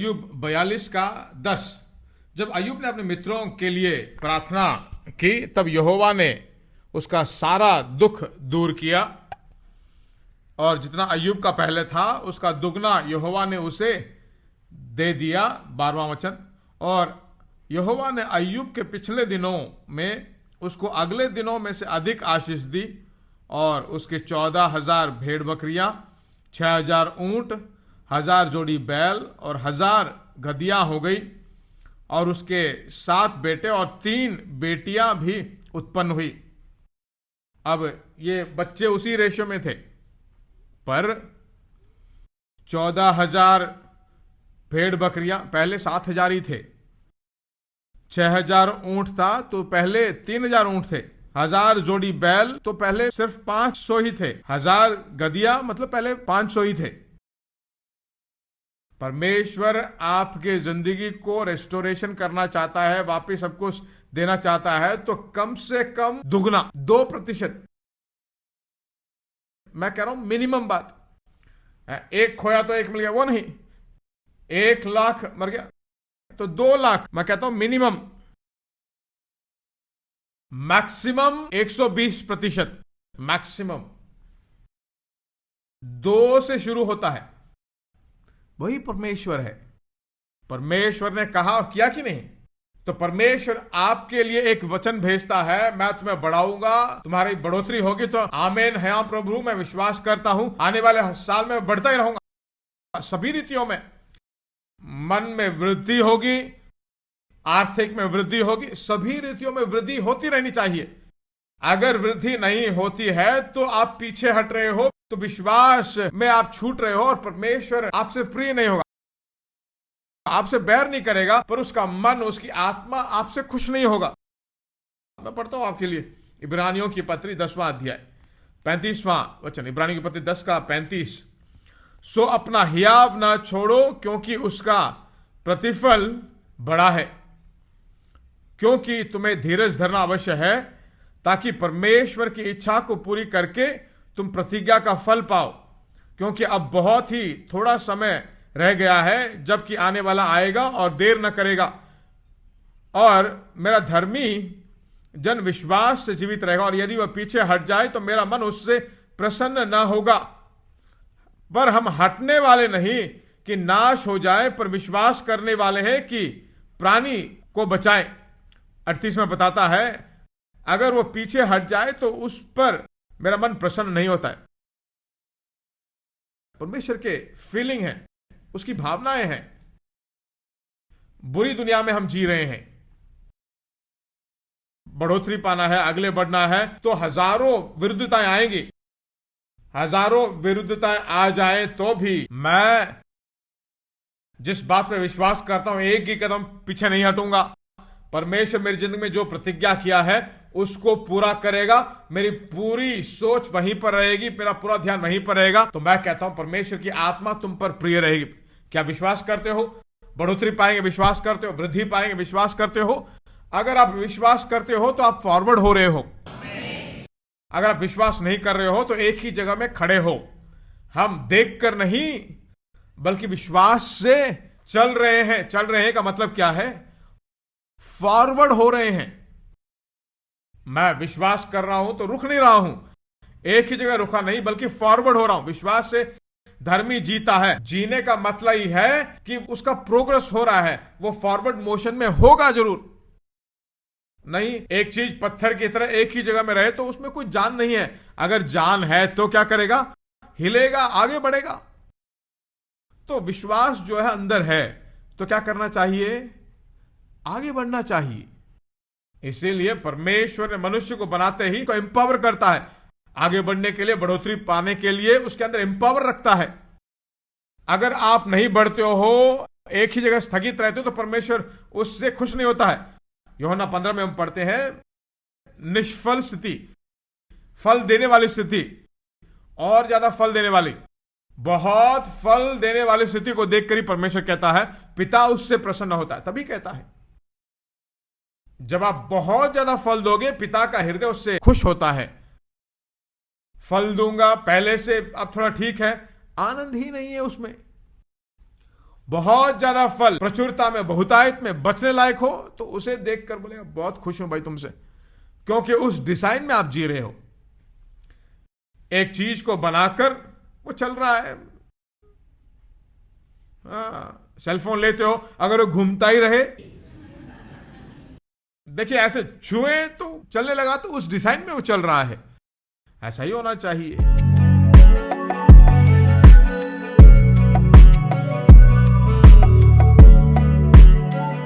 अय्यूब 42:10। जब अय्यूब ने अपने मित्रों के लिए प्रार्थना की तब यहोवा ने उसका सारा दुख दूर किया, और जितना अय्यूब का पहले था उसका दुगना यहोवा ने उसे दे दिया। 12वां वचन। और यहोवा ने अय्यूब के पिछले दिनों में उसको अगले दिनों में से अधिक आशीष दी, और उसके 14,000 भेड़ बकरियां, 6,000 ऊंट, 1,000 जोड़ी बैल और 1,000 गदहियां हो गई, और उसके 7 बेटे और 3 बेटियां भी उत्पन्न हुई। अब ये बच्चे उसी रेशो में थे, पर 14,000 भेड़ बकरियां, पहले 7,000 ही थे। 6,000 ऊंट था तो पहले 3,000 ऊंट थे। 1,000 जोड़ी बैल तो पहले सिर्फ 500 ही थे। 1,000 गदहियां मतलब पहले 500 ही थे। परमेश्वर आपके जिंदगी को रेस्टोरेशन करना चाहता है, वापिस सब कुछ देना चाहता है, तो कम से कम दुगना, 2%। मैं कह रहा हूं मिनिमम बात। एक खोया तो एक मिल गया, वो नहीं। 1 लाख मर गया तो 2 लाख। मैं कहता हूं मिनिमम। मैक्सिमम 120%। मैक्सिमम 2 से शुरू होता है। वही परमेश्वर है। परमेश्वर ने कहा और किया कि नहीं? तो परमेश्वर आपके लिए एक वचन भेजता है, मैं तुम्हें बढ़ाऊंगा, तुम्हारी बढ़ोतरी होगी। तो आमीन है प्रभु, मैं विश्वास करता हूं आने वाले साल में बढ़ता ही रहूंगा। सभी रीतियों में, मन में वृद्धि होगी, आर्थिक में वृद्धि होगी, सभी रीतियों में वृद्धि होती रहनी चाहिए। अगर वृद्धि नहीं होती है तो आप पीछे हट रहे हो, तो विश्वास में आप छूट रहे हो, और परमेश्वर आपसे प्रिय नहीं होगा, आपसे बैर नहीं करेगा, पर उसका मन, उसकी आत्मा आपसे खुश नहीं होगा। मैं पढ़ता हूं आपके लिए इब्रानियों की पत्री 10वां अध्याय 35वां वचन। इब्रानियों की पत्री 10:35। सो अपना हियाव ना छोड़ो, क्योंकि उसका प्रतिफल बड़ा है। क्योंकि तुम्हें धीरज धरना अवश्य है, ताकि परमेश्वर की इच्छा को पूरी करके तुम प्रतिज्ञा का फल पाओ। क्योंकि अब बहुत ही थोड़ा समय रह गया है, जबकि आने वाला आएगा और देर न करेगा, और मेरा धर्मी जन विश्वास से जीवित रहेगा, और यदि वह पीछे हट जाए तो मेरा मन उससे प्रसन्न न होगा। पर हम हटने वाले नहीं कि नाश हो जाए, पर विश्वास करने वाले हैं कि प्राणी को बचाएं। 38 में बताता है, अगर वो पीछे हट जाए तो उस पर मेरा मन प्रसन्न नहीं होता है। परमेश्वर के फीलिंग है, उसकी भावनाएं हैं। बुरी दुनिया में हम जी रहे हैं, बढ़ोतरी पाना है, अगले बढ़ना है, तो हजारों विरुद्धताएं आएंगी। हजारों विरुद्धताएं आ जाए तो भी मैं जिस बात पे विश्वास करता हूं, एक ही कदम पीछे नहीं हटूंगा। परमेश्वर मेरी जिंदगी में जो प्रतिज्ञा किया है उसको पूरा करेगा। मेरी पूरी सोच वहीं पर रहेगी, मेरा पूरा ध्यान वहीं पर रहेगा। तो मैं कहता हूं परमेश्वर की आत्मा तुम पर प्रिय रहेगी। क्या विश्वास करते हो? बढ़ोतरी पाएंगे, विश्वास करते हो? वृद्धि पाएंगे, विश्वास करते हो? अगर आप विश्वास करते हो तो आप फॉरवर्ड हो रहे हो। अगर आप विश्वास नहीं कर रहे हो तो एक ही जगह में खड़े हो। हम देखकर नहीं बल्कि विश्वास से चल रहे हैं। चल रहे हैं का मतलब क्या है? फॉरवर्ड हो रहे हैं। मैं विश्वास कर रहा हूं तो रुक नहीं रहा हूं, एक ही जगह रुका नहीं बल्कि फॉरवर्ड हो रहा हूं। विश्वास से धर्मी जीता है। जीने का मतलब ही है कि उसका प्रोग्रेस हो रहा है, वो फॉरवर्ड मोशन में होगा जरूर। नहीं एक चीज पत्थर की तरह एक ही जगह में रहे तो उसमें कोई जान नहीं है। अगर जान है तो क्या करेगा? हिलेगा, आगे बढ़ेगा। तो विश्वास जो है अंदर है, तो क्या करना चाहिए? आगे बढ़ना चाहिए। इसीलिए परमेश्वर ने मनुष्य को बनाते ही को एम्पावर करता है आगे बढ़ने के लिए, बढ़ोतरी पाने के लिए उसके अंदर एम्पावर रखता है। अगर आप नहीं बढ़ते हो, एक ही जगह स्थगित रहते हो, तो परमेश्वर उससे खुश नहीं होता है। यूहन्ना 15 में हम पढ़ते हैं, निष्फल स्थिति, फल देने वाली स्थिति, और ज्यादा फल देने वाली, बहुत फल देने वाली स्थिति को देखकर ही परमेश्वर कहता है पिता उससे प्रसन्न होता है। तभी कहता है जब आप बहुत ज्यादा फल दोगे, पिता का हृदय उससे खुश होता है। फल दूंगा, पहले से अब थोड़ा ठीक है, आनंद ही नहीं है उसमें। बहुत ज्यादा फल, प्रचुरता में, बहुतायत में बचने लायक हो, तो उसे देखकर बोले बहुत खुश हूं भाई तुमसे, क्योंकि उस डिजाइन में आप जी रहे हो। एक चीज को बनाकर वो चल रहा है। सेलफोन लेते हो, अगर वो घूमता ही रहे, देखिए ऐसे छुए तो चलने लगा, तो उस डिजाइन में वो चल रहा है। ऐसा ही होना चाहिए।